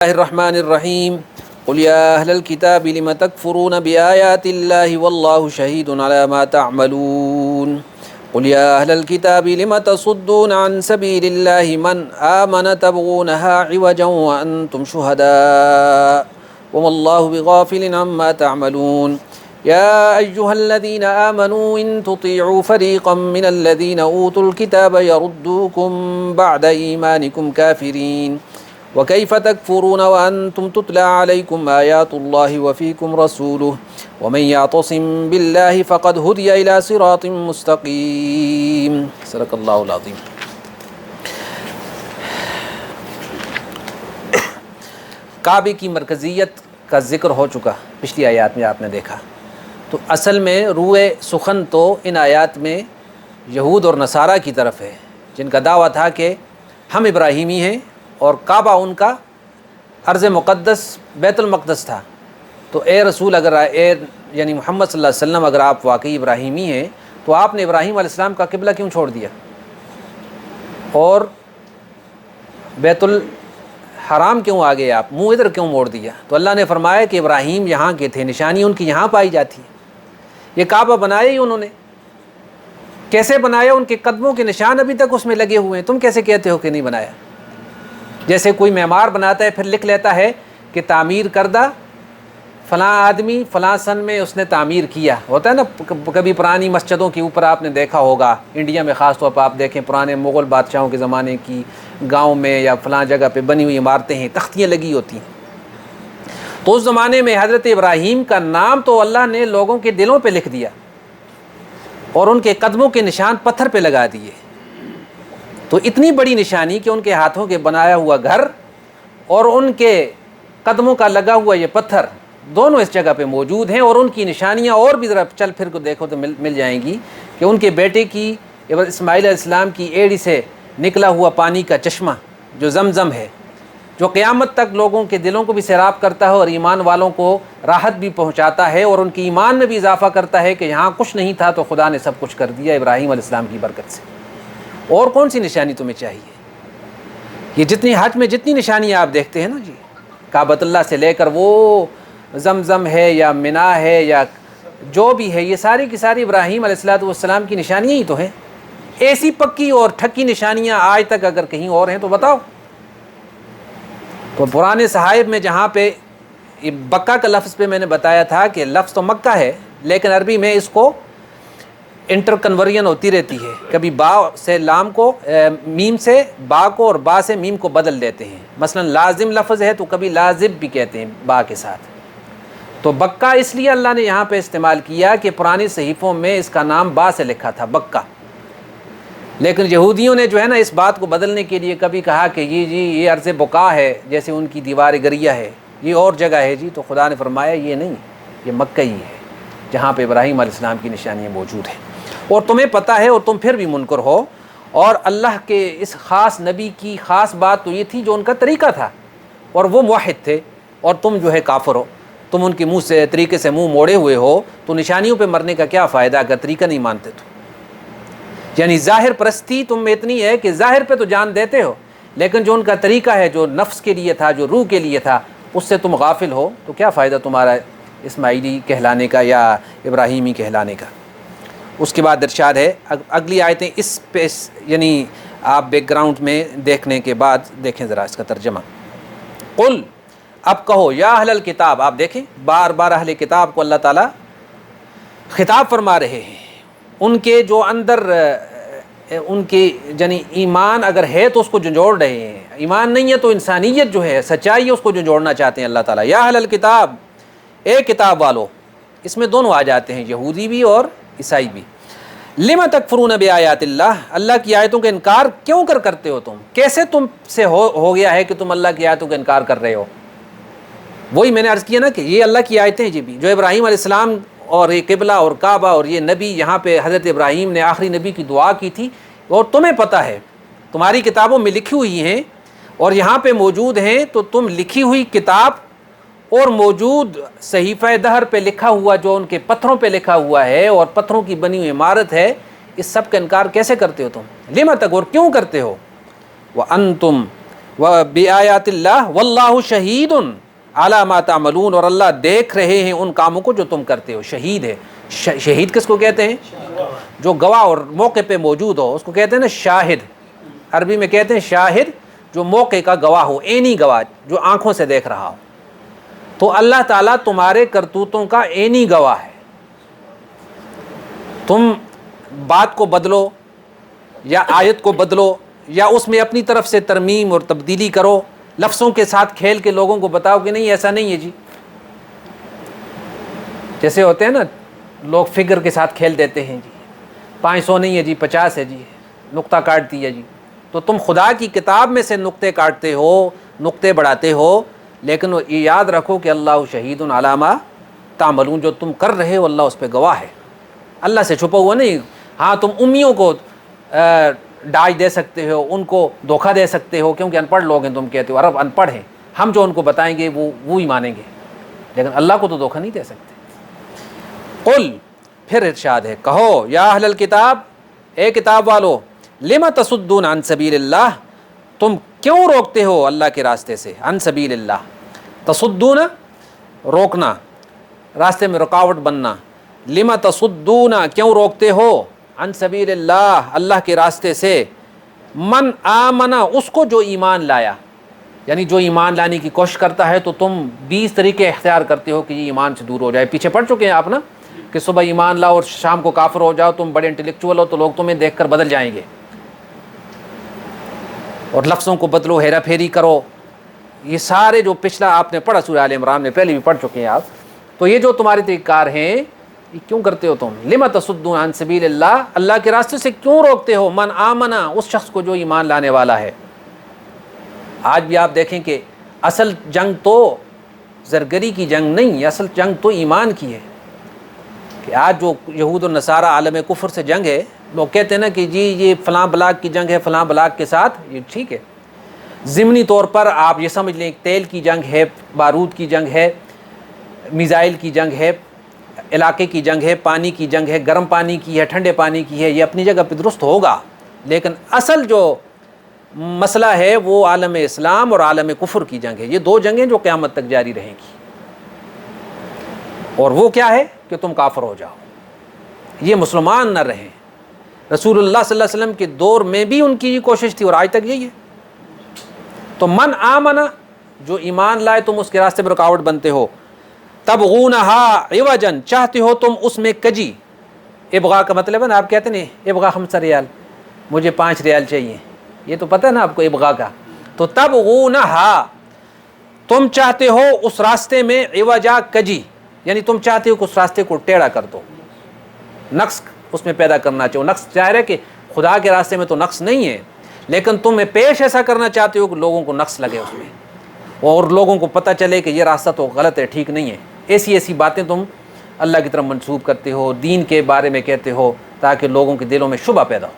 الله الرحمن الرحيم قل يا أهل الكتاب لم تكفرون بآيات الله والله شهيد على ما تعملون قل يا أهل الكتاب لم تصدون عن سبيل الله من آمن تبغونها عوجا وأنتم شهداء وما الله بغافل عما تعملون يا أيها الذين آمنوا إن تطيعوا فريقا من الذين أوتوا الكتاب يردوكم بعد إيمانكم كافرين وكيف تكفرون وأنتم تتلى عليكم آيات الله وفيكم رسوله ومن يعتصم بالله فقد هدي إلى صراط مستقيم صدق الله العظيم۔ کعبے کی مرکزیت کا ذکر ہو چکا پچھلی آیات میں، آپ نے دیکھا تو اصل میں روئے سخن تو ان آیات میں یہود اور نصارہ کی طرف ہے، جن کا دعویٰ تھا کہ ہم ابراہیمی ہیں اور کعبہ ان کا ارض مقدس بیت المقدس تھا۔ تو اے رسول، اگر یعنی محمد صلی اللہ علیہ وسلم اگر آپ واقعی ابراہیمی ہیں تو آپ نے ابراہیم علیہ السلام کا قبلہ کیوں چھوڑ دیا اور بیت الحرام کیوں آ گئے، آپ منہ ادھر کیوں موڑ دیا؟ تو اللہ نے فرمایا کہ ابراہیم یہاں کے تھے، نشانی ان کی یہاں پائی جاتی ہے۔ یہ کعبہ بنایا ہی انہوں نے، کیسے بنایا؟ ان کے قدموں کے نشان ابھی تک اس میں لگے ہوئے ہیں، تم کیسے کہتے ہو کہ نہیں بنایا؟ جیسے کوئی معمار بناتا ہے پھر لکھ لیتا ہے کہ تعمیر کردہ فلاں آدمی فلاں سن میں اس نے تعمیر کیا، ہوتا ہے نا کبھی پرانی مسجدوں کے اوپر آپ نے دیکھا ہوگا، انڈیا میں خاص طور پر آپ دیکھیں پرانے مغل بادشاہوں کے زمانے کی گاؤں میں یا فلاں جگہ پہ بنی ہوئی عمارتیں ہیں، تختیاں لگی ہوتی ہیں۔ تو اس زمانے میں حضرت ابراہیم کا نام تو اللہ نے لوگوں کے دلوں پہ لکھ دیا اور ان کے قدموں کے نشان پتھر پہ لگا دیے۔ تو اتنی بڑی نشانی کہ ان کے ہاتھوں کے بنایا ہوا گھر اور ان کے قدموں کا لگا ہوا یہ پتھر دونوں اس جگہ پہ موجود ہیں، اور ان کی نشانیاں اور بھی ذرا چل پھر کو دیکھو تو مل جائیں گی کہ ان کے بیٹے کی اسماعیل علیہ السلام کی ایڑی سے نکلا ہوا پانی کا چشمہ جو زمزم ہے، جو قیامت تک لوگوں کے دلوں کو بھی سیراب کرتا ہے اور ایمان والوں کو راحت بھی پہنچاتا ہے اور ان کی ایمان میں بھی اضافہ کرتا ہے کہ یہاں کچھ نہیں تھا تو خدا نے سب کچھ کر دیا ابراہیم علیہ السلام کی برکت سے۔ اور کون سی نشانی تمہیں چاہیے؟ یہ جتنی حج میں جتنی نشانیاں آپ دیکھتے ہیں نا جی، کعبۃ اللہ سے لے کر وہ زمزم ہے یا منا ہے یا جو بھی ہے، یہ ساری کی ساری ابراہیم علیہ السلام کی نشانیاں ہی تو ہیں۔ ایسی پکی اور ٹھکی نشانیاں آج تک اگر کہیں اور ہیں تو بتاؤ۔ تو پرانے صحائف میں جہاں پہ بکہ کا لفظ پہ میں نے بتایا تھا کہ لفظ تو مکہ ہے لیکن عربی میں اس کو انٹر کنورژن ہوتی رہتی ہے، کبھی با سے لام کو، میم سے با کو اور با سے میم کو بدل دیتے ہیں۔ مثلا لازم لفظ ہے تو کبھی لازب بھی کہتے ہیں با کے ساتھ۔ تو بکہ اس لیے اللہ نے یہاں پہ استعمال کیا کہ پرانے صحیفوں میں اس کا نام با سے لکھا تھا، بکہ، لیکن یہودیوں نے جو ہے نا اس بات کو بدلنے کے لیے کبھی کہا کہ یہ عرض بقا ہے، جیسے ان کی دیوار گریہ ہے، یہ اور جگہ ہے جی، تو خدا نے فرمایا یہ نہیں، یہ مکہ ہی ہے جہاں پہ ابراہیم علیہ السلام کی نشانیاں موجود ہیں۔ اور تمہیں پتہ ہے اور تم پھر بھی منکر ہو، اور اللہ کے اس خاص نبی کی خاص بات تو یہ تھی جو ان کا طریقہ تھا، اور وہ موحد تھے، اور تم جو ہے کافر ہو، تم ان کے منہ سے طریقے سے منہ موڑے ہوئے ہو، تو نشانیوں پہ مرنے کا کیا فائدہ اگر طریقہ نہیں مانتے تو؟ یعنی ظاہر پرستی تم میں اتنی ہے کہ ظاہر پہ تو جان دیتے ہو لیکن جو ان کا طریقہ ہے جو نفس کے لیے تھا، جو روح کے لیے تھا، اس سے تم غافل ہو، تو کیا فائدہ تمہارا اسماعیلی کہلانے کا یا ابراہیمی کہلانے کا؟ اس کے بعد ارشاد ہے اگلی آیتیں اس پہ یعنی آپ بیک گراؤنڈ میں دیکھنے کے بعد دیکھیں ذرا اس کا ترجمہ۔ قل، اب کہو، یا اہل الکتاب، آپ دیکھیں بار بار اہل کتاب کو اللہ تعالیٰ خطاب فرما رہے ہیں، ان کے جو اندر ان کے یعنی ایمان اگر ہے تو اس کو جھنجھوڑ رہے ہیں، ایمان نہیں ہے تو انسانیت جو ہے، سچائی ہے، اس کو جھنجھوڑنا چاہتے ہیں اللہ تعالیٰ۔ یا اہل الکتاب، اے کتاب والو، اس میں دونوں آ جاتے ہیں، یہودی بھی اور عیسائی بھی۔ لم تکفرون بآیات اللہ، اللہ کی آیتوں کا انکار کیوں کرتے ہو تم؟ کیسے تم سے ہو گیا ہے کہ تم اللہ کی آیتوں کا انکار کر رہے ہو؟ وہی میں نے عرض کیا نا کہ یہ اللہ کی آیتیں جی بھی، جو ابراہیم علیہ السلام اور یہ قبلہ اور کعبہ اور یہ نبی، یہاں پہ حضرت ابراہیم نے آخری نبی کی دعا کی تھی، اور تمہیں پتہ ہے تمہاری کتابوں میں لکھی ہوئی ہیں اور یہاں پہ موجود ہیں، تو تم لکھی ہوئی کتاب اور موجود صحیفہ دہر پہ لکھا ہوا جو ان کے پتھروں پہ لکھا ہوا ہے اور پتھروں کی بنی ہوئی عمارت ہے، اس سب کا انکار کیسے کرتے ہو تم؟ لما تک، اور کیوں کرتے ہو؟ وَأَنْتُمْ وَبِآيَاتِ اللَّهِ وَاللَّهُ شَهِيدٌ عَلَى مَا تَعْمَلُونَ، اور اللہ دیکھ رہے ہیں ان کاموں کو جو تم کرتے ہو۔ شہید ہے، شہید کس کو کہتے ہیں؟ جو گواہ اور موقع پہ موجود ہو، اس کو کہتے ہیں نا شاہد، عربی میں کہتے ہیں شاہد، جو موقع کا گواہ ہو، عینی گواہ، جو آنکھوں سے دیکھ رہا ہو۔ تو اللہ تعالیٰ تمہارے کرتوتوں کا عینی گواہ ہے۔ تم بات کو بدلو یا آیت کو بدلو یا اس میں اپنی طرف سے ترمیم اور تبدیلی کرو، لفظوں کے ساتھ کھیل کے لوگوں کو بتاؤ کہ نہیں ایسا نہیں ہے جی، جیسے ہوتے ہیں نا لوگ فگر کے ساتھ کھیل دیتے ہیں جی، 500 نہیں ہے جی 50 ہے جی، نقطہ کاٹ دیا جی۔ تو تم خدا کی کتاب میں سے نقطے کاٹتے ہو، نقطے بڑھاتے ہو، لیکن یہ یاد رکھو کہ اللہ شہید علی ما تعملون، جو تم کر رہے ہو اللہ اس پہ گواہ ہے، اللہ سے چھپا ہوا نہیں۔ ہاں تم امیوں کو ڈاج دے سکتے ہو، ان کو دھوکہ دے سکتے ہو، کیونکہ ان پڑھ لوگ ہیں، تم کہتے ہو عرب ان پڑھ ہیں، ہم جو ان کو بتائیں گے وہ ہی مانیں گے، لیکن اللہ کو تو دھوکہ نہیں دے سکتے۔ قل، پھر ارشاد ہے، کہو یا اہل الکتاب، اے کتاب والو، لم تصدون عن سبیل اللہ، تم کیوں روکتے ہو اللہ کے راستے سے، عن سبیل اللہ، تصدون روکنا، راستے میں رکاوٹ بننا، لم تصدون کیوں روکتے ہو، عن سبیل اللہ اللہ کے راستے سے، من آمنا اس کو جو ایمان لایا، یعنی جو ایمان لانے کی کوشش کرتا ہے تو تم 20 طریقے اختیار کرتے ہو کہ یہ ایمان سے دور ہو جائے۔ پیچھے پڑھ چکے ہیں آپ نا کہ صبح ایمان لاؤ اور شام کو کافر ہو جاؤ، تم بڑے انٹلیکچوئل ہو تو لوگ تمہیں دیکھ کر بدل جائیں گے، اور لفظوں کو بدلو، ہیرا پھیری کرو، یہ سارے جو پچھلا آپ نے پڑھا سورہ آل عمران میں پہلے بھی پڑھ چکے ہیں آپ، تو یہ جو تمہارے طریقہ کار ہیں یہ کیوں کرتے ہو تم؟ لم تصدون عن سبیل اللہ، اللہ کے راستے سے کیوں روکتے ہو، من آمنا اس شخص کو جو ایمان لانے والا ہے۔ آج بھی آپ دیکھیں کہ اصل جنگ تو زرگری کی جنگ نہیں، اصل جنگ تو ایمان کی ہے، کہ آج جو یہود و نصارہ عالم کفر سے جنگ ہے، لوگ کہتے ہیں نا کہ جی یہ فلاں بلاک کی جنگ ہے فلاں بلاک کے ساتھ، یہ ٹھیک ہے، ضمنی طور پر آپ یہ سمجھ لیں تیل کی جنگ ہے، بارود کی جنگ ہے، میزائل کی جنگ ہے، علاقے کی جنگ ہے، پانی کی جنگ ہے، گرم پانی کی ہے، ٹھنڈے پانی کی ہے، یہ اپنی جگہ پہ درست ہوگا، لیکن اصل جو مسئلہ ہے وہ عالم اسلام اور عالم کفر کی جنگ ہے۔ یہ دو جنگیں جو قیامت تک جاری رہیں گی، اور وہ کیا ہے کہ تم کافر ہو جاؤ، یہ مسلمان نہ رہیں۔ رسول اللہ صلی اللہ علیہ وسلم کے دور میں بھی ان کی یہ کوشش تھی اور آج تک یہی ہے۔ تو من آمنا جو ایمان لائے تم اس کے راستے میں رکاوٹ بنتے ہو، تبغونہا عوجا چاہتے ہو تم اس میں کجی، ابغاء کا مطلب ہے نا، آپ کہتے ہیں ابغاء 5 ریال، مجھے 5 ریال چاہیے، یہ تو پتہ ہے نا آپ کو ابغاء کا، تو تبغونہا تم چاہتے ہو اس راستے میں عوجا کجی، یعنی تم چاہتے ہو کہ اس راستے کو ٹیڑھا کر دو، نقص اس میں پیدا کرنا چاہو۔ نقص ظاہر ہے کہ خدا کے راستے میں تو نقص نہیں ہے، لیکن تم پیش ایسا کرنا چاہتے ہو کہ لوگوں کو نقص لگے اس میں، اور لوگوں کو پتہ چلے کہ یہ راستہ تو غلط ہے، ٹھیک نہیں ہے۔ ایسی ایسی باتیں تم اللہ کی طرف منسوب کرتے ہو، دین کے بارے میں کہتے ہو تاکہ لوگوں کے دلوں میں شبہ پیدا ہو،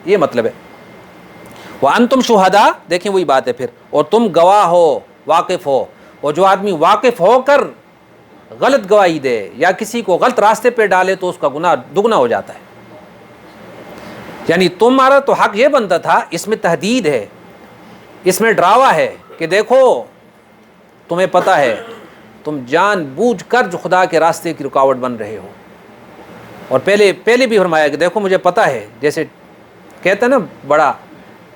یہ مطلب ہے۔ وَأَنْتُمْ شُهَدَاء، دیکھیں وہی بات ہے پھر، اور تم گواہ ہو، واقف ہو، اور جو آدمی واقف ہو کر غلط گواہی دے یا کسی کو غلط راستے پہ ڈالے تو اس کا گناہ دگنا ہو جاتا ہے۔ یعنی تمہارا تو حق یہ بنتا تھا، اس میں تہدید ہے، اس میں ڈراوا ہے کہ دیکھو تمہیں پتہ ہے تم جان بوجھ کر جو خدا کے راستے کی رکاوٹ بن رہے ہو، اور پہلے بھی فرمایا کہ دیکھو مجھے پتہ ہے، جیسے کہتا ہے نا بڑا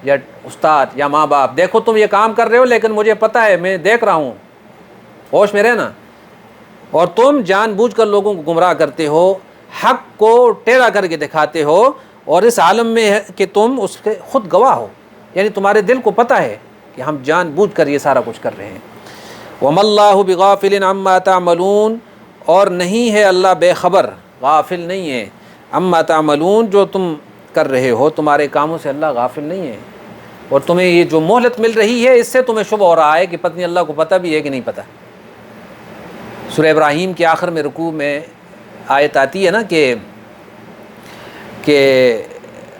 یا استاد یا ماں باپ، دیکھو تم یہ کام کر رہے ہو لیکن مجھے پتہ ہے، میں دیکھ رہا ہوں، ہوش میں رہنا، اور تم جان بوجھ کر لوگوں کو گمراہ کرتے ہو، حق کو ٹیڑھا کر کے دکھاتے ہو، اور اس عالم میں ہے کہ تم اس کے خود گواہ ہو، یعنی تمہارے دل کو پتہ ہے کہ ہم جان بوجھ کر یہ سارا کچھ کر رہے ہیں۔ وَمَا اللَّهُ بِغَافِلٍ عَمَّا تَعْمَلُونَ، اور نہیں ہے اللہ بے خبر، غافل نہیں ہے، عَمَّا تَعْمَلُونَ جو تم کر رہے ہو، تمہارے کاموں سے اللہ غافل نہیں ہے، اور تمہیں یہ جو مہلت مل رہی ہے اس سے تمہیں شبہ ہو رہا ہے کہ پتہ نہیں اللہ کو پتہ بھی ہے کہ نہیں پتہ۔ سورہ ابراہیم کے آخر میں رکوع میں آیت آتی ہے نا کہ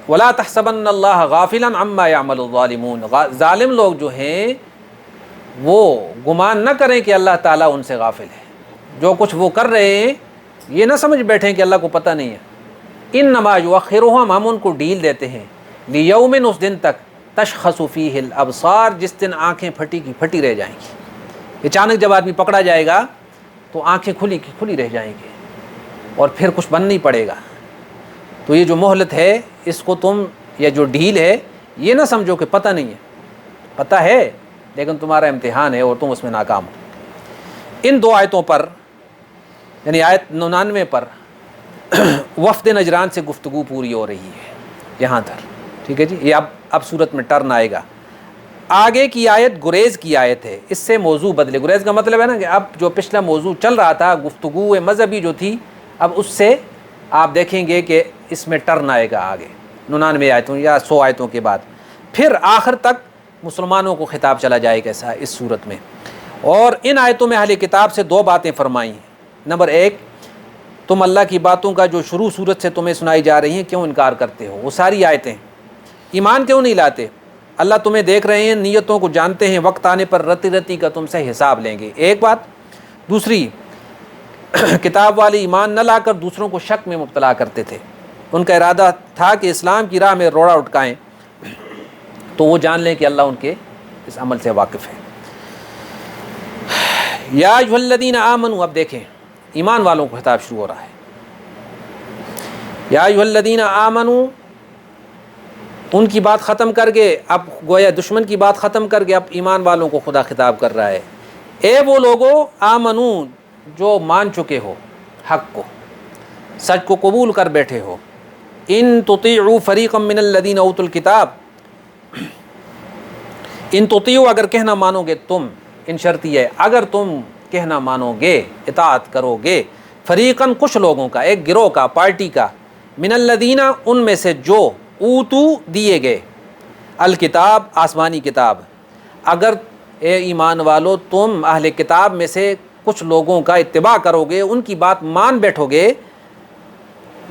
وَلَا تَحْسَبَنَّ اللَّهَ غَافِلًا عَمَّا يَعْمَلُ الظَّالِمُونَ، ظالم لوگ جو ہیں وہ گمان نہ کریں کہ اللہ تعالیٰ ان سے غافل ہے، جو کچھ وہ کر رہے ہیں یہ نہ سمجھ بیٹھیں کہ اللہ کو پتہ نہیں ہے۔ انما یؤخرھم، ہم ان کو ڈیل دیتے ہیں، لیومن اس دن تک، تشخص فیہ الابصار، جس دن آنکھیں پھٹی کی پھٹی رہ جائیں گی۔ اچانک جب آدمی پکڑا جائے گا تو آنکھیں کھلی کی کھلی رہ جائیں گی اور پھر کچھ بن نہیں پڑے گا۔ تو یہ جو مہلت ہے اس کو تم، یا جو ڈھیل ہے، یہ نہ سمجھو کہ پتہ نہیں ہے، پتہ ہے لیکن تمہارا امتحان ہے اور تم اس میں ناکام ہو۔ ان دو آیتوں پر، یعنی آیت 99 پر وفد نجران سے گفتگو پوری ہو رہی ہے یہاں تک، ٹھیک ہے جی۔ یہ اب صورت میں ٹرن آئے گا۔ آگے کی آیت گریز کی آیت ہے، اس سے موضوع بدلے۔ گریز کا مطلب ہے نا کہ اب جو پچھلا موضوع چل رہا تھا، گفتگو مذہبی جو تھی، اب اس سے آپ دیکھیں گے کہ اس میں ٹرن آئے گا آگے 99 آیتوں یا 100 آیتوں کے بعد۔ پھر آخر تک مسلمانوں کو خطاب چلا جائے گا ایسا اس صورت میں۔ اور ان آیتوں میں اہل کتاب سے دو باتیں فرمائی ہیں۔ نمبر ایک، تم اللہ کی باتوں کا جو شروع صورت سے تمہیں سنائی جا رہی ہیں کیوں انکار کرتے ہو؟ وہ ساری آیتیں، ایمان کیوں نہیں لاتے؟ اللہ تمہیں دیکھ رہے ہیں، نیتوں کو جانتے ہیں، وقت آنے پر رتی رتی کا تم سے حساب لیں گے، ایک بات۔ دوسری، کتاب والے ایمان نہ لا کر دوسروں کو شک میں مبتلا کرتے تھے، ان کا ارادہ تھا کہ اسلام کی راہ میں روڑا اٹکائیں، تو وہ جان لیں کہ اللہ ان کے اس عمل سے واقف ہے۔ یا ایھا الذین آمنوا، اب دیکھیں ایمان والوں کو خطاب شروع ہو رہا ہے۔ یا ایھا الذین آمنوا، ان کی بات ختم کر کے اب گویا دشمن کی بات ختم کر کے اب ایمان والوں کو خدا خطاب کر رہا ہے۔ اے وہ لوگو آمنو، جو مان چکے ہو حق کو، سچ کو قبول کر بیٹھے ہو۔ ان تطیعوا فریقا من الذین اوتوا الکتاب، ان تطیعوا، اگر کہنا مانو گے تم، ان شرطی ہے اگر تم کہنا مانو گے، اطاعت کرو گے، فریقاً کچھ لوگوں کا، ایک گروہ کا، پارٹی کا، من الذین، ان میں سے جو، اوتو دیے گئے، الکتاب آسمانی کتاب، اگر اے ایمان والو تم اہل کتاب میں سے کچھ لوگوں کا اتباع کرو گے، ان کی بات مان بیٹھو گے،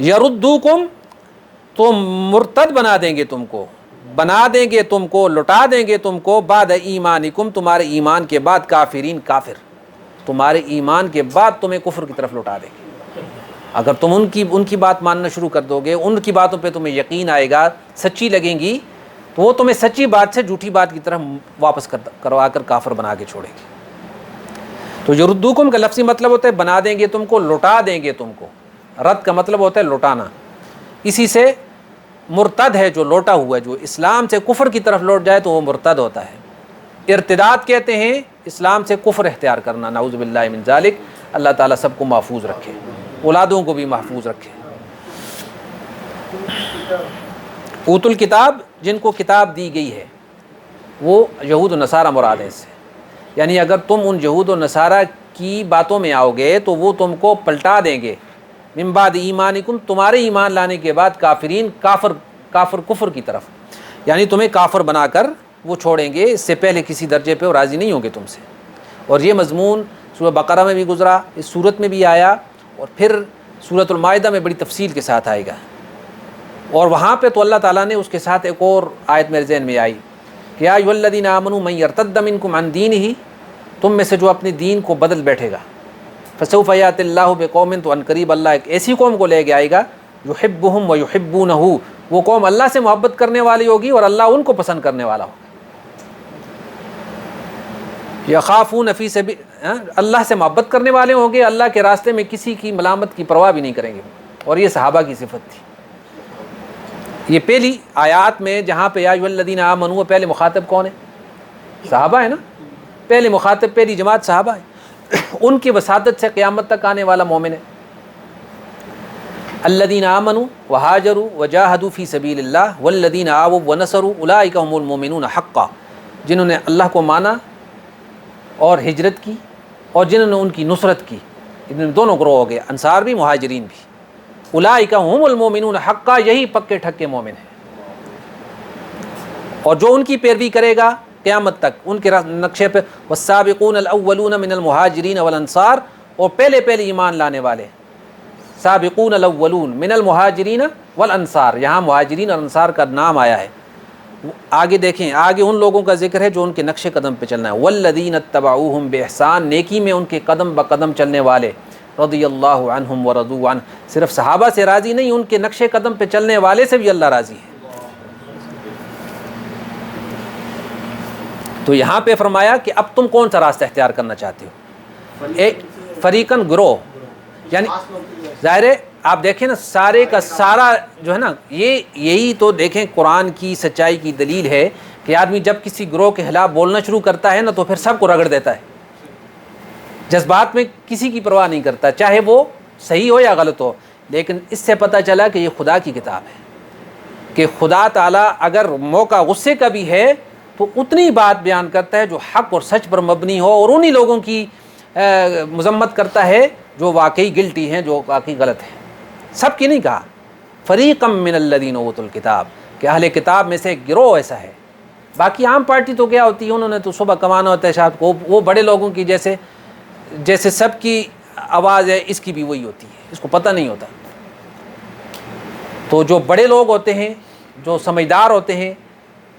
یردوکم، تو مرتد بنا دیں گے تم کو، بنا دیں گے تم کو، لٹا دیں گے تم کو، بعد ایمانکم، تمہارے ایمان کے بعد، کافرین، کافر، تمہارے ایمان کے بعد تمہیں کفر کی طرف لٹا دیں گے۔ اگر تم ان کی بات ماننا شروع کر دو گے، ان کی باتوں پہ تمہیں یقین آئے گا، سچی لگیں گی، تو وہ تمہیں سچی بات سے جھوٹی بات کی طرف واپس کروا کر کافر بنا کے چھوڑیں گے۔ تو یردوکم کا لفظی مطلب ہوتا ہے بنا دیں گے تم کو، لٹا دیں گے تم کو۔ رد کا مطلب ہوتا ہے لٹانا، اسی سے مرتد ہے جو لوٹا ہوا ہے، جو اسلام سے کفر کی طرف لوٹ جائے تو وہ مرتد ہوتا ہے۔ ارتداد کہتے ہیں اسلام سے کفر اختیار کرنا، نعوذ باللہ من ذالک۔ اللہ تعالیٰ سب کو محفوظ رکھے، اولادوں کو بھی محفوظ رکھے۔ اوت الکتاب، جن کو کتاب دی گئی ہے، وہ یہود و نصارہ مراد ہے اس سے، یعنی اگر تم ان یہود و نصارہ کی باتوں میں آؤ گے تو وہ تم کو پلٹا دیں گے، من بعد ایمانکم، تمہارے ایمان لانے کے بعد، کافرین، کافر کفر کی طرف، یعنی تمہیں کافر بنا کر وہ چھوڑیں گے، اس سے پہلے کسی درجے پہ وہ راضی نہیں ہوں گے تم سے۔ اور یہ مضمون سورہ بقرہ میں بھی گزرا، اس صورت میں بھی آیا، اور پھر سورۃ المائدہ میں بڑی تفصیل کے ساتھ آئے گا۔ اور وہاں پہ تو اللہ تعالیٰ نے اس کے ساتھ ایک اور آیت میرے ذہن میں آئی کہ یا ایھا الذین آمنوا من یرتد منکم عن دینہ، تم میں سے جو اپنے دین کو بدل بیٹھے گا، فسوف یأتی اللہ بقوم، تو عنقریب اللہ ایک ایسی قوم کو لے کے آئے گا، یحبہم ویحبونہ، وہ قوم اللہ سے محبت کرنے والی ہوگی اور اللہ ان کو پسند کرنے والا ہوگا۔ یخافون فی سبیل، اللہ سے محبت کرنے والے ہوں گے، اللہ کے راستے میں کسی کی ملامت کی پرواہ بھی نہیں کریں گے، اور یہ صحابہ کی صفت تھی۔ یہ پہلی آیات میں جہاں پہ یا ایھا الذین آمنوا، پہلے مخاطب کون ہے؟ صحابہ ہے نا، پہلے مخاطب، پہلی جماعت صحابہ ہے، ان کی وساطت سے قیامت تک آنے والا مومن ہے۔ الذین آمنوا وہاجروا وجاہدوا فی سبیل اللہ والذین آووا ونصروا اولئک هم المؤمنون حقا، جنہوں نے اللہ کو مانا اور ہجرت کی، اور جنہوں نے ان کی نصرت کی، ان دونوں گروہ ہو گئے، انصار بھی مہاجرین بھی۔ اولئک هم المؤمنون حقا، یہی پکے ٹھکے مومن ہیں، اور جو ان کی پیروی کرے گا قیامت تک ان کے نقشے پہ، والسابقون الاولون من المہاجرین والانصار، اور پہلے ایمان لانے والے، سابقون الاولون من المہاجرین والانصار، یہاں مہاجرین اور انصار کا نام آیا ہے۔ آگے دیکھیں، آگے ان لوگوں کا ذکر ہے جو ان کے نقش قدم پہ چلنا ہے، والذین اتبعوہم بإحسان، نیکی میں ان کے قدم بقدم چلنے والے، رضی اللہ عنہم ورضوا عنہ، صرف صحابہ سے راضی نہیں، ان کے نقش قدم پہ چلنے والے سے بھی اللہ راضی ہے۔ تو یہاں پہ فرمایا کہ اب تم کون سا راستہ اختیار کرنا چاہتے ہو؟ ایک فریقاً گروہ، یعنی ظاہر ہے آپ دیکھیں نا سارے کا سارا جو ہے نا یہی تو دیکھیں قرآن کی سچائی کی دلیل ہے کہ آدمی جب کسی گروہ کے خلاف بولنا شروع کرتا ہے نا تو پھر سب کو رگڑ دیتا ہے، جذبات میں کسی کی پرواہ نہیں کرتا، چاہے وہ صحیح ہو یا غلط ہو۔ لیکن اس سے پتہ چلا کہ یہ خدا کی کتاب ہے، کہ خدا تعالیٰ اگر موقع غصے کا بھی ہے تو اتنی بات بیان کرتا ہے جو حق اور سچ پر مبنی ہو، اور انہی لوگوں کی مذمت کرتا ہے جو واقعی گلٹی ہیں، جو واقعی غلط ہیں، سب کی نہیں کہا۔ فریقم من الذین اوتوا الکتاب، کہ اہل کتاب میں سے ایک گروہ ایسا ہے۔ باقی عام پارٹی تو کیا ہوتی ہے، انہوں نے تو صبح کمانا ہوتا ہے شام کو، وہ بڑے لوگوں کی جیسے سب کی آواز ہے، اس کی بھی وہی ہوتی ہے، اس کو پتہ نہیں ہوتا۔ تو جو بڑے لوگ ہوتے ہیں، جو سمجھدار ہوتے ہیں،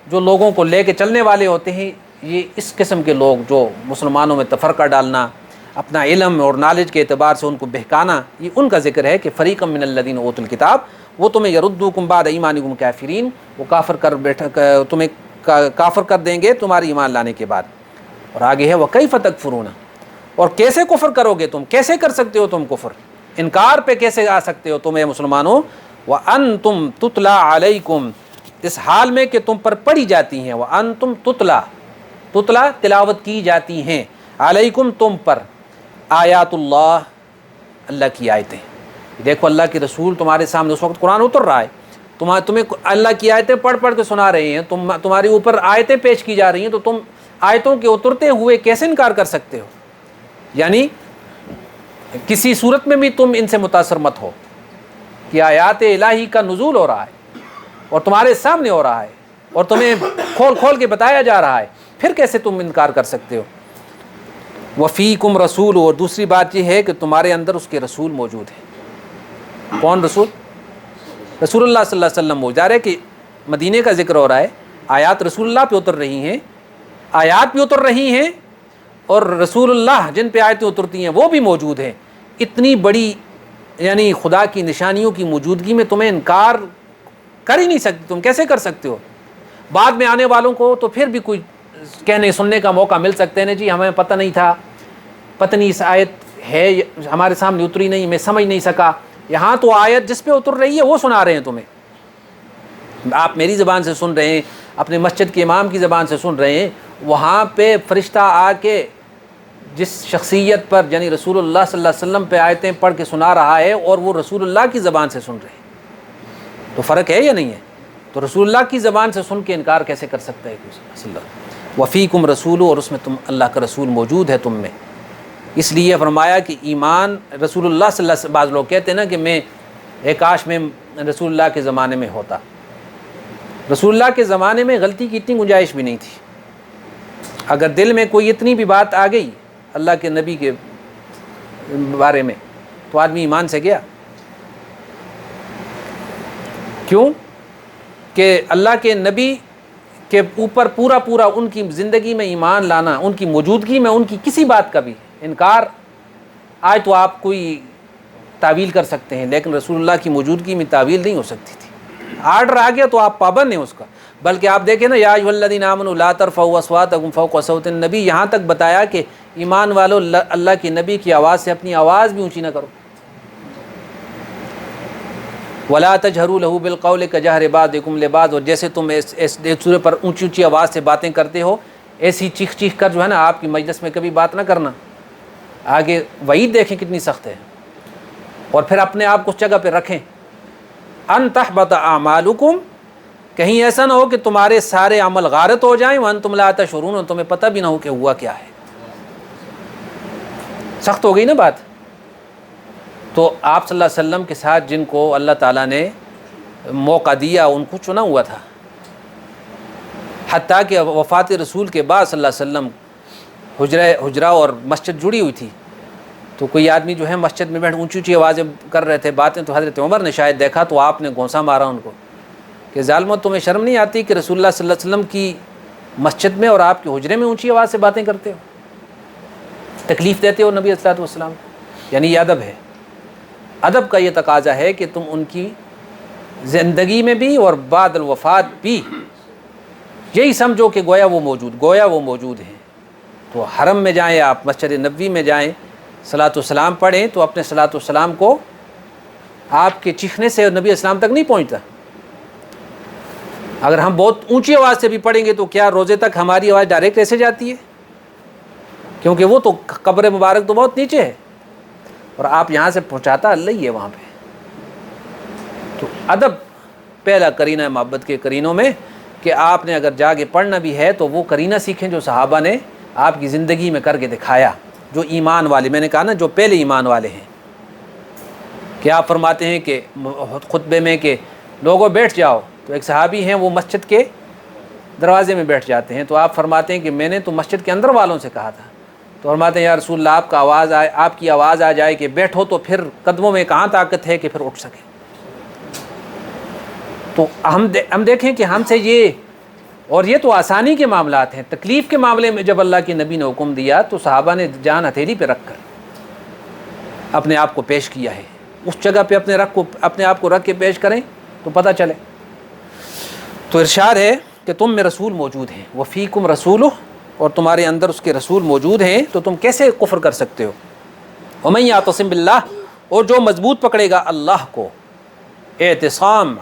جو لوگوں کو لے کے چلنے والے ہوتے ہیں، یہ اس قسم کے لوگ جو مسلمانوں میں تفرقہ ڈالنا، اپنا علم اور نالج کے اعتبار سے ان کو بہکانا، یہ ان کا ذکر ہے کہ فریقم من الذین اوتوا الکتاب، وہ تمہیں یردوکم بعد ایمانکم کافرین، وہ تمہیں کافر کر دیں گے تمہاری ایمان لانے کے بعد۔ اور آگے ہے وکیف تکفرون، اور کیسے کفر کرو گے تم، کیسے کر سکتے ہو تم کفر، انکار پہ کیسے آ سکتے ہو تم اے مسلمانوں، وانتم تتلی علیکم، اس حال میں کہ تم پر پڑھی جاتی ہیں، وانتم تتلی تلاوت کی جاتی ہیں، علیکم تم پر، آیات اللہ، اللہ کی آیتیں۔ دیکھو اللہ کے رسول تمہارے سامنے اس وقت قرآن اتر رہا ہے، تمہیں اللہ کی آیتیں پڑھ کے سنا رہے ہیں، تمہارے اوپر آیتیں پیش کی جا رہی ہیں، تو تم آیتوں کے اترتے ہوئے کیسے انکار کر سکتے ہو؟ یعنی کسی صورت میں بھی تم ان سے متاثر مت ہو کہ آیات الہی کا نزول ہو رہا ہے اور تمہارے سامنے ہو رہا ہے اور تمہیں کھول کے بتایا جا رہا ہے، پھر کیسے تم انکار کر سکتے ہو؟ وفیکم رسول، اور دوسری بات یہ ہے کہ تمہارے اندر اس کے رسول موجود ہیں۔ کون رسول؟ رسول اللہ صلی اللہ علیہ وسلم موجود ہے کہ مدینے کا ذکر ہو رہا ہے، آیات رسول اللہ پہ اتر رہی ہیں، آیات بھی اتر رہی ہیں، اور رسول اللہ جن پہ آیتیں اترتی ہیں وہ بھی موجود ہیں۔ اتنی بڑی یعنی خدا کی نشانیوں کی موجودگی میں تمہیں انکار کر ہی نہیں سکتے، تم کیسے کر سکتے ہو؟ بعد میں آنے والوں کو تو پھر بھی کوئی کہنے سننے کا موقع مل سکتے ہیں، جی ہمیں پتہ نہیں تھا، پتہ نہیں اس آیت ہے ہمارے سامنے اتری نہیں، میں سمجھ نہیں سکا۔ یہاں تو آیت جس پہ اتر رہی ہے وہ سنا رہے ہیں تمہیں، آپ میری زبان سے سن رہے ہیں، اپنے مسجد کے امام کی زبان سے سن رہے ہیں، وہاں پہ فرشتہ آ کے جس شخصیت پر یعنی رسول اللہ صلی اللہ علیہ وسلم پہ آیتیں پڑھ کے سنا رہا ہے اور وہ رسول اللہ کی زبان سے سن رہے ہیں، تو فرق ہے یا نہیں ہے؟ تو رسول اللہ کی زبان سے سن کے انکار کیسے کر سکتا ہے کوئی؟ وفیکم رسول، اور اس میں تم اللہ کا رسول موجود ہے تم میں۔ اس لیے فرمایا کہ ایمان رسول اللہ صلی اللہ علیہ وسلم، بعض لوگ کہتے ہیں نا کہ میں کاش میں رسول اللہ کے زمانے میں ہوتا۔ رسول اللہ کے زمانے میں غلطی کی اتنی گنجائش بھی نہیں تھی، اگر دل میں کوئی اتنی بھی بات آ گئی اللہ کے نبی کے بارے میں تو آدمی ایمان سے گیا۔ کیوں کہ اللہ کے نبی کے اوپر پورا ان کی زندگی میں ایمان لانا، ان کی موجودگی میں ان کی کسی بات کا بھی انکار، آج تو آپ کوئی تعویل کر سکتے ہیں لیکن رسول اللہ کی موجودگی میں تعویل نہیں ہو سکتی تھی۔ آرڈر آ گیا تو آپ پابند ہیں اس کا۔ بلکہ آپ دیکھیں نا، یا ایھا الذین آمنوا لا ترفعوا اصواتکم فوق صوت النبی، یہاں تک بتایا کہ ایمان والو اللہ کے نبی کی آواز سے اپنی آواز بھی اونچی نہ کرو۔ ولا تجہروا لہ بالقول کجہر بعضکم لبعض، اور جیسے تم ایک دوسرے پر اونچی آواز سے باتیں کرتے ہو، ایسی چیخ کر جو ہے نا آپ کی مجلس میں کبھی بات نہ کرنا۔ آگے وعید دیکھیں کتنی سخت ہے، اور پھر اپنے آپ کو اس جگہ پہ رکھیں، ان تحبط اعمالکم، کہیں ایسا نہ ہو کہ تمہارے سارے عمل غارت ہو جائیں، وانتم لا تشعرون، اور تمہیں پتہ بھی نہ ہو کہ ہوا کیا ہے۔ سخت ہو گئی نا بات۔ تو آپ صلی اللہ علیہ وسلم کے ساتھ جن کو اللہ تعالیٰ نے موقع دیا ان کو چنا ہوا تھا، حتیٰ کہ وفات رسول کے بعد صلی اللہ علیہ وسلم حجرہ اور مسجد جڑی ہوئی تھی، تو کوئی آدمی جو ہے مسجد میں بیٹھ اونچی آوازیں کر رہے تھے باتیں، تو حضرت عمر نے شاید دیکھا تو آپ نے گھونسا مارا ان کو کہ ظالمو، تمہیں شرم نہیں آتی کہ رسول اللہ صلی اللہ علیہ وسلم کی مسجد میں اور آپ کے حجرے میں اونچی آواز سے باتیں کرتے ہو، تکلیف دیتے ہو نبی صلی اللہ علیہ وسلم؟ یعنی یہ ادب ہے، ادب کا یہ تقاضا ہے کہ تم ان کی زندگی میں بھی اور بعد الوفات بھی یہی سمجھو کہ گویا وہ موجود ہیں۔ تو حرم میں جائیں آپ، مسجد نبوی میں جائیں، صلاۃ والسلام پڑھیں تو اپنے صلاۃ والسلام کو آپ کے چیخنے سے نبی اسلام تک نہیں پہنچتا۔ اگر ہم بہت اونچی آواز سے بھی پڑھیں گے تو کیا روزے تک ہماری آواز ڈائریکٹ ایسے جاتی ہے؟ کیونکہ وہ تو قبر مبارک تو بہت نیچے ہے، اور آپ یہاں سے پہنچاتا اللہ ہی ہے وہاں پہ۔ تو ادب پہلا کرینہ ہے محبت کے کرینوں میں، کہ آپ نے اگر جا کے پڑھنا بھی ہے تو وہ کرینہ سیکھیں جو صحابہ نے آپ کی زندگی میں کر کے دکھایا، جو ایمان والے، میں نے کہا نا جو پہلے ایمان والے ہیں، کہ آپ فرماتے ہیں کہ خطبے میں کہ لوگوں بیٹھ جاؤ، تو ایک صحابی ہیں وہ مسجد کے دروازے میں بیٹھ جاتے ہیں، تو آپ فرماتے ہیں کہ میں نے تو مسجد کے اندر والوں سے کہا تھا، تو فرماتے ہیں یا رسول اللہ آپ کی آواز آ جائے کہ بیٹھو، تو پھر قدموں میں کہاں طاقت ہے کہ پھر اٹھ سکے۔ تو ہم دیکھیں کہ ہم سے یہ، اور یہ تو آسانی کے معاملات ہیں، تکلیف کے معاملے میں جب اللہ کے نبی نے حکم دیا تو صحابہ نے جان ہتھیلی پہ رکھ کر اپنے آپ کو پیش کیا ہے۔ اس جگہ پہ اپنے آپ کو رکھ کے پیش کریں تو پتہ چلے۔ تو ارشاد ہے کہ تم میں رسول موجود ہیں، وفیکم رسولہ، اور تمہارے اندر اس کے رسول موجود ہیں، تو تم کیسے کفر کر سکتے ہو؟ ومن یعتصم باللہ، اور جو مضبوط پکڑے گا اللہ کو، اعتصام،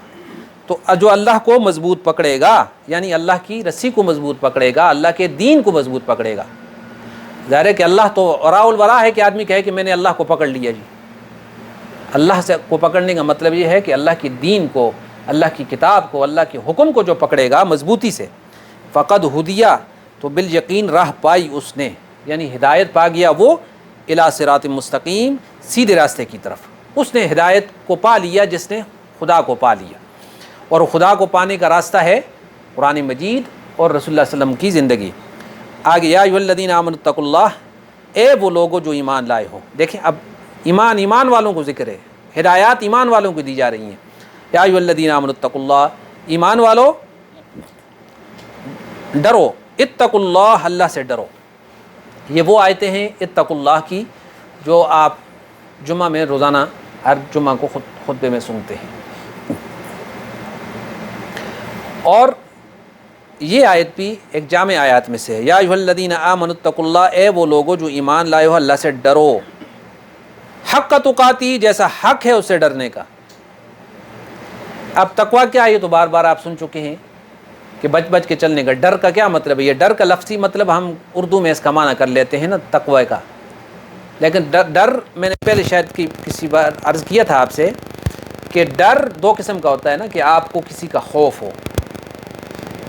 تو جو اللہ کو مضبوط پکڑے گا یعنی اللہ کی رسی کو مضبوط پکڑے گا، اللہ کے دین کو مضبوط پکڑے گا۔ ظاہر ہے کہ اللہ تو وراء الورا ہے کہ آدمی کہے کہ میں نے اللہ کو پکڑ لیا جی۔ اللہ سے کو پکڑنے کا مطلب یہ ہے کہ اللہ کی دین کو، اللہ کی کتاب کو، اللہ کے حکم کو جو پکڑے گا مضبوطی سے، فقد ہدیہ، تو بالیقین راہ پائی اس نے، یعنی ہدایت پا گیا وہ، الی صراط مستقیم، سیدھے راستے کی طرف۔ اس نے ہدایت کو پا لیا جس نے خدا کو پا لیا، اور خدا کو پانے کا راستہ ہے قرآن مجید اور رسول اللہ صلی اللہ علیہ وسلم کی زندگی۔ آگے یا ایھا الذین آمنوا اتقوا اللہ، اے وہ لوگوں جو ایمان لائے ہو۔ دیکھیں اب ایمان والوں کو ذکر ہے، ہدایات ایمان والوں کو دی جا رہی ہیں۔ یا ایھا الذین آمنوا اتقوا اللہ، ایمان والو ڈرو، اتقوا اللہ، اللہ سے ڈرو۔ یہ وہ آیتیں ہیں اتقوا اللہ کی جو آپ جمعہ میں روزانہ ہر جمعہ کو خطبے میں سنتے ہیں۔ اور یہ آیت بھی ایک جامع آیات میں سے ہے، یا ایھا الذین آمنوا اتقوا اللہ، اے وہ لوگو جو ایمان لائے ہو اللہ سے ڈرو، حق تقاتی، جیسا حق ہے اس سے ڈرنے کا۔ اب تقویٰ کیا ہے یہ تو بار بار آپ سن چکے ہیں کہ بچ کے چلنے کا۔ ڈر کا کیا مطلب ہے؟ یہ ڈر کا لفظی مطلب ہم اردو میں اس کا معنی کر لیتے ہیں نا تقوی کا، لیکن ڈر میں نے پہلے شاید کسی بار عرض کیا تھا آپ سے کہ ڈر دو قسم کا ہوتا ہے نا، کہ آپ کو کسی کا خوف ہو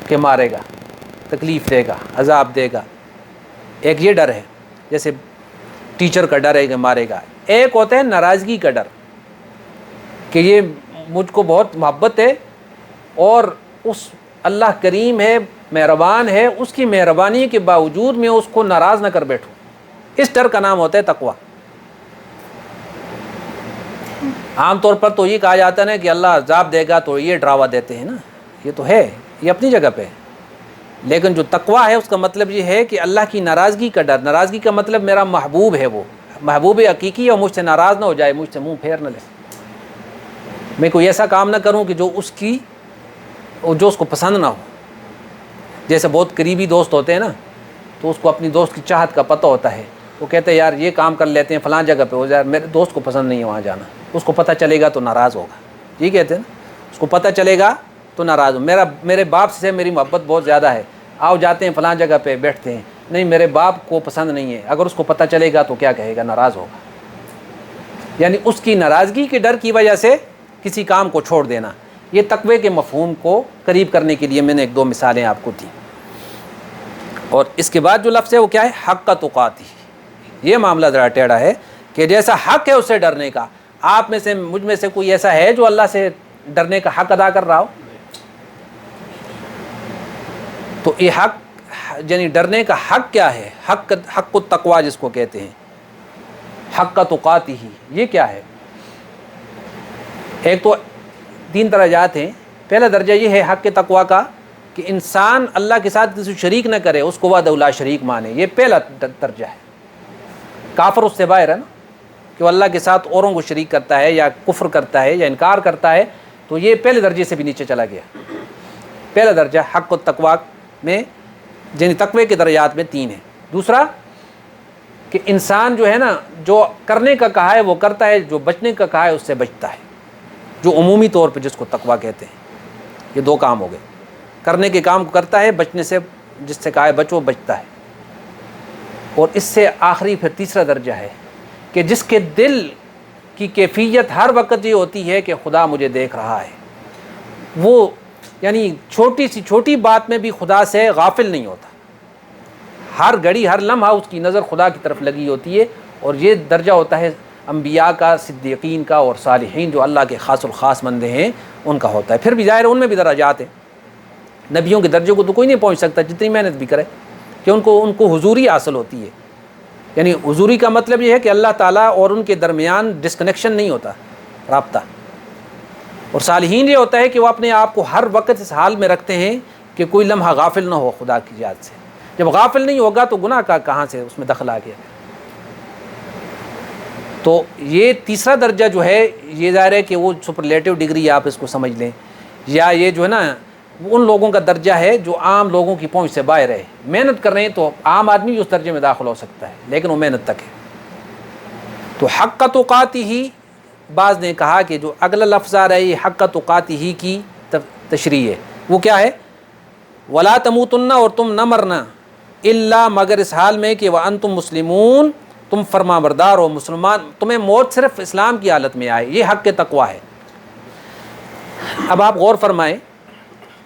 کہ مارے گا، تکلیف دے گا، عذاب دے گا، ایک یہ ڈر ہے، جیسے ٹیچر کا ڈر ہے کہ مارے گا۔ ایک ہوتا ہے ناراضگی کا ڈر، کہ یہ مجھ کو بہت محبت ہے اور اس اللہ کریم ہے، مہربان ہے، اس کی مہربانی کے باوجود میں اس کو ناراض نہ کر بیٹھوں، اس ڈر کا نام ہوتا ہے تقویٰ۔ عام طور پر تو یہ کہا جاتا ہے نا کہ اللہ عذاب دے گا تو یہ ڈراوا دیتے ہیں نا، یہ تو ہے، یہ اپنی جگہ پہ ہے، لیکن جو تقویٰ ہے اس کا مطلب یہ ہے کہ اللہ کی ناراضگی کا ڈر۔ ناراضگی کا مطلب میرا محبوب ہے، وہ محبوب حقیقی، اور مجھ سے ناراض نہ ہو جائے، مجھ سے منہ پھیر نہ لے، میں کوئی ایسا کام نہ کروں کہ جو اس کو پسند نہ ہو۔ جیسے بہت قریبی دوست ہوتے ہیں نا، تو اس کو اپنی دوست کی چاہت کا پتہ ہوتا ہے، وہ کہتے ہیں یار یہ کام کر لیتے ہیں فلاں جگہ پہ، ہو جائے، میرے دوست کو پسند نہیں ہے وہاں جانا، اس کو پتہ چلے گا تو ناراض ہوگا، یہ کہتے ہیں نا، اس کو پتہ چلے گا تو ناراض ہو۔ میرے باپ سے میری محبت بہت زیادہ ہے، آؤ جاتے ہیں فلاں جگہ پہ بیٹھتے ہیں، نہیں میرے باپ کو پسند نہیں ہے، اگر اس کو پتہ چلے گا تو کیا کہے گا؟ ناراض ہوگا۔ یعنی اس کی ناراضگی کے ڈر کی وجہ سے کسی کام کو چھوڑ دینا۔ یہ تقوی کے مفہوم کو قریب کرنے کے لیے میں نے ایک دو مثالیں آپ کو دیں۔ اور اس کے بعد جو لفظ ہے وہ کیا ہے؟ حق تقاتی۔ یہ معاملہ ذرا ٹیڑھا ہے کہ جیسا حق ہے اس سے ڈرنے کا، آپ میں سے مجھ میں سے کوئی ایسا ہے جو اللہ سے ڈرنے کا حق ادا کر رہا ہو؟ تو یہ حق یعنی ڈرنے کا حق کیا ہے؟ حق التقویٰ جس کو کہتے ہیں، حق تقاتی ہی، یہ کیا ہے؟ ایک تو 3 درجات ہیں۔ پہلا درجہ یہ ہے حق تقویٰ کا کہ انسان اللہ کے ساتھ کسی شریک نہ کرے، اس کو وحدہ لا شریک مانے، یہ پہلا درجہ ہے۔ کافر اس سے باہر ہے نا، کہ وہ اللہ کے ساتھ اوروں کو شریک کرتا ہے یا کفر کرتا ہے یا انکار کرتا ہے، تو یہ پہلے درجے سے بھی نیچے چلا گیا۔ پہلا درجہ حق التقویٰ میں یعنی تقوی کے درجات میں 3 ہیں۔ دوسرا کہ انسان جو ہے نا جو کرنے کا کہا ہے وہ کرتا ہے، جو بچنے کا کہا ہے اس سے بچتا ہے، جو عمومی طور پہ جس کو تقوی کہتے ہیں۔ یہ 2 کام ہو گئے، کرنے کے کام کو کرتا ہے، بچنے سے جس سے کہا ہے بچو بچتا ہے۔ اور اس سے آخری پھر تیسرا درجہ ہے کہ جس کے دل کی کیفیت ہر وقت یہ ہوتی ہے کہ خدا مجھے دیکھ رہا ہے، وہ یعنی چھوٹی سی چھوٹی بات میں بھی خدا سے غافل نہیں ہوتا، ہر گھڑی ہر لمحہ اس کی نظر خدا کی طرف لگی ہوتی ہے۔ اور یہ درجہ ہوتا ہے انبیاء کا، صدیقین کا اور صالحین جو اللہ کے خاص الخاص بندے ہیں ان کا ہوتا ہے۔ پھر بھی ظاہر ہے ان میں بھی درجات ہیں، نبیوں کے درجے کو تو کوئی نہیں پہنچ سکتا جتنی محنت بھی کرے، کہ ان کو حضوری حاصل ہوتی ہے۔ یعنی حضوری کا مطلب یہ ہے کہ اللہ تعالیٰ اور ان کے درمیان ڈسکنیکشن نہیں ہوتا، رابطہ۔ اور صالحین یہ ہوتا ہے کہ وہ اپنے آپ کو ہر وقت اس حال میں رکھتے ہیں کہ کوئی لمحہ غافل نہ ہو خدا کی یاد سے۔ جب غافل نہیں ہوگا تو گناہ کا کہاں سے اس میں دخل آ گیا۔ تو یہ تیسرا درجہ جو ہے یہ ظاہر ہے کہ وہ سپرلیٹو ڈگری آپ اس کو سمجھ لیں، یا یہ جو ہے نا ان لوگوں کا درجہ ہے جو عام لوگوں کی پہنچ سے باہر ہے، محنت کر رہے ہیں تو عام آدمی بھی اس درجے میں داخل ہو سکتا ہے لیکن وہ محنت تک ہے۔ تو حق تقاتی ہی، بعض نے کہا کہ جو اگلا لفظ آ رہا ہے یہ حق تقاتی ہی کی تشریح ہے، وہ کیا ہے؟ ولا تموتن، اور تم نہ مرنا، الا مگر اس حال میں کہ وانتم مسلمون، تم فرما بردار ہو، مسلمان، تمہیں موت صرف اسلام کی حالت میں آئے، یہ حق کے تقویٰ ہے۔ اب آپ غور فرمائیں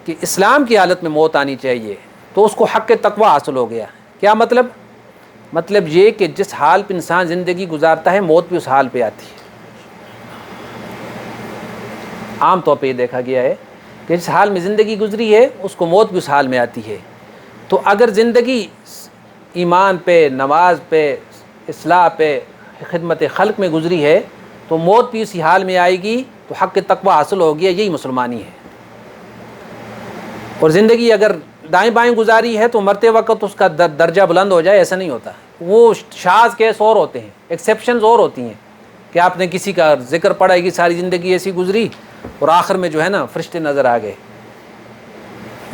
کہ اسلام کی حالت میں موت آنی چاہیے تو اس کو حق کے تقویٰ حاصل ہو گیا۔ کیا مطلب؟ مطلب یہ کہ جس حال پہ انسان زندگی گزارتا ہے موت بھی اس حال پہ آتی ہے۔ عام طور پہ یہ دیکھا گیا ہے کہ جس حال میں زندگی گزری ہے اس کو موت بھی اس حال میں آتی ہے۔ تو اگر زندگی ایمان پہ، نماز پہ، اصلاح پہ، خدمت خلق میں گزری ہے تو موت بھی اسی حال میں آئے گی، تو حق کے تقویٰ حاصل ہو گیا، یہی مسلمانی ہے۔ اور زندگی اگر دائیں بائیں گزاری ہے تو مرتے وقت اس کا درجہ بلند ہو جائے، ایسا نہیں ہوتا۔ وہ شاذ کیس اور ہوتے ہیں، ایکسیپشنز اور ہوتی ہیں کہ آپ نے کسی کا ذکر پڑھا ہے کہ ساری زندگی ایسی گزری اور آخر میں جو ہے نا فرشتے نظر آ گئے،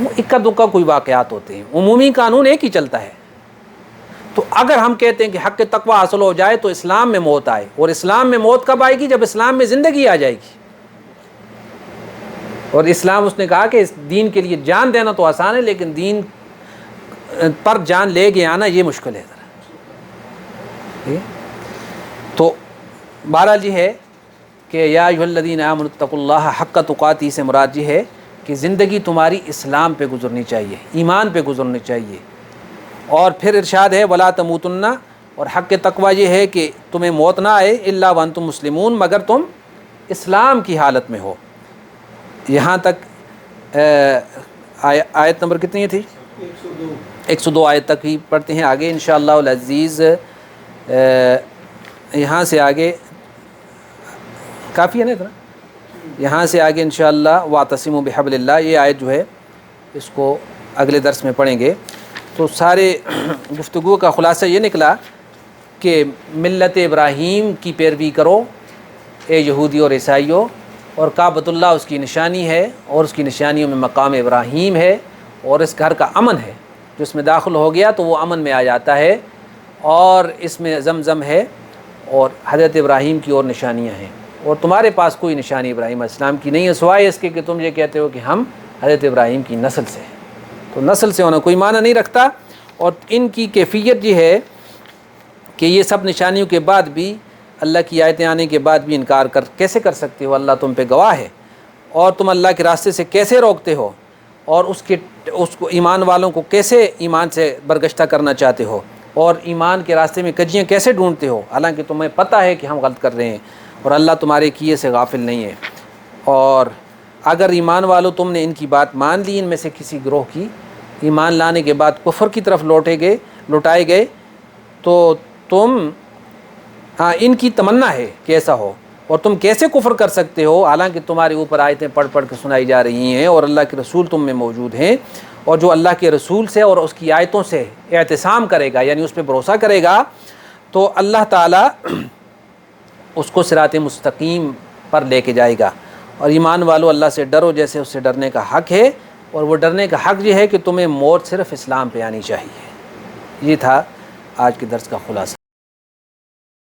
وہ اکا دکا کوئی واقعات ہوتے ہیں، عمومی قانون ایک ہی چلتا ہے۔ تو اگر ہم کہتے ہیں کہ حق تقویٰ حاصل ہو جائے تو اسلام میں موت آئے، اور اسلام میں موت کب آئے گی؟ جب اسلام میں زندگی آ جائے گی۔ اور اسلام اس نے کہا کہ اس دین کے لیے جان دینا تو آسان ہے لیکن دین پر جان لے کے آنا یہ مشکل ہے ذرا۔ تو بہرحال یہ ہے کہ یا ایھا الذین آمنوا اتقوا اللہ حق تقاتہ سے مراد یہ ہے کہ زندگی تمہاری اسلام پہ گزرنی چاہیے، ایمان پہ گزرنی چاہیے۔ اور پھر ارشاد ہے ولا تموتن، اور حق تقویٰ یہ ہے کہ تمہیں موت نہ آئے الا وانتم مسلمون، مگر تم اسلام کی حالت میں ہو۔ یہاں تک آیت نمبر کتنی تھی؟ 102 آیت تک ہی پڑھتے ہیں، آگے انشاءاللہ العزیز یہاں سے آگے کافی ہے نا اتنا، یہاں سے آگے انشاءاللہ واعتصموا بحبل اللہ، یہ آیت جو ہے اس کو اگلے درس میں پڑھیں گے۔ تو سارے گفتگو کا خلاصہ یہ نکلا کہ ملت ابراہیم کی پیروی کرو اے یہودی اور عیسائیوں، اور کعبۃ اللہ اس کی نشانی ہے، اور اس کی نشانیوں میں مقام ابراہیم ہے، اور اس گھر کا امن ہے، جو اس میں داخل ہو گیا تو وہ امن میں آ جاتا ہے، اور اس میں زمزم ہے، اور حضرت ابراہیم کی اور نشانیاں ہیں، اور تمہارے پاس کوئی نشانی ابراہیم علیہ السلام کی نہیں ہے سوائے اس کے کہ تم یہ کہتے ہو کہ ہم حضرت ابراہیم کی نسل سے ہیں۔ تو نسل سے ہونا کوئی معنی نہیں رکھتا، اور ان کی کیفیت یہ ہے کہ یہ سب نشانیوں کے بعد بھی، اللہ کی آیتیں آنے کے بعد بھی انکار کیسے کر سکتے ہو؟ اللہ تم پہ گواہ ہے، اور تم اللہ کے راستے سے کیسے روکتے ہو، اور اس کو ایمان والوں کو کیسے ایمان سے برگشتہ کرنا چاہتے ہو، اور ایمان کے راستے میں کجیاں کیسے ڈھونڈتے ہو، حالانکہ تمہیں پتہ ہے کہ ہم غلط کر رہے ہیں، اور اللہ تمہارے کیے سے غافل نہیں ہے۔ اور اگر ایمان والوں تم نے ان کی بات مان لی، ان میں سے کسی گروہ کی ایمان لانے کے بعد کفر کی طرف لوٹائے گئے تو تم ان کی تمنا ہے کہ ایسا ہو، اور تم کیسے کفر کر سکتے ہو حالانکہ تمہارے اوپر آیتیں پڑھ پڑھ کے سنائی جا رہی ہیں، اور اللہ کے رسول تم میں موجود ہیں، اور جو اللہ کے رسول سے اور اس کی آیتوں سے اعتصام کرے گا، یعنی اس پہ بھروسہ کرے گا، تو اللہ تعالیٰ اس کو صراط مستقیم پر لے کے جائے گا۔ اور ایمان والو اللہ سے ڈرو جیسے اس سے ڈرنے کا حق ہے، اور وہ ڈرنے کا حق یہ ہے کہ تمہیں موت صرف اسلام پہ آنی چاہیے۔ یہ تھا آج کے درس کا خلاصہ۔